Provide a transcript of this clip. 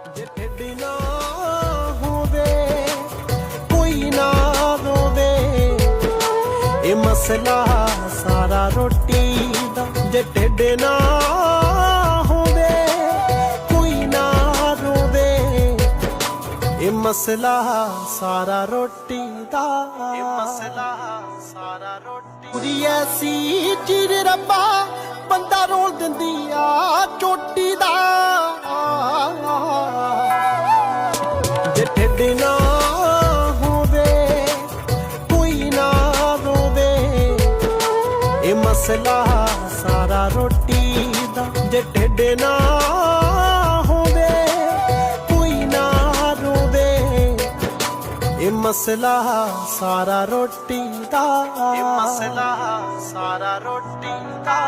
ਜੇ ਢਿੱਡ ਨਾ ਹੋਵੇ ਕੋਈ ਨਾ ਰੋਵੇ, ਇਹ ਮਸਲਾ ਸਾਰਾ ਰੋਟੀ ਦਾ। ਜੇ ਢਿੱਡ ਨਾ ਹੋਵੇ ਕੋਈ ਨਾ ਰੋਵੇ, ਇਹ ਮਸਲਾ ਸਾਰਾ ਰੋਟੀ ਦਾ। ਇਹ ਮਸਲਾ ਸਾਰਾ ਰੋਟੀ ਪੂਰੀ ਐਸੀ ਚੀਜ਼ ਰੱਬਾ ਬੰਦਾ ਰੋਲ ਦਿੰਦੀ ਆ ਚੋਟੀ ਦਾ। ਜੇ ਢਿੱਡ ਨਾ ਹੋਵੇ ਕੋਈ ਨਾ ਰੋਵੇ, ਇਹ ਮਸਲਾ ਸਾਰਾ ਰੋਟੀ ਦਾ। ਜੇ ਢਿੱਡ ਨਾ ਹੋਵੇ ਕੋਈ ਨਾ ਰੋਵੇ, ਇਹ ਮਸਲਾ ਸਾਰਾ ਰੋਟੀ ਦਾ। ਇਹ ਮਸਲਾ ਸਾਰਾ ਰੋਟੀ ਦਾ।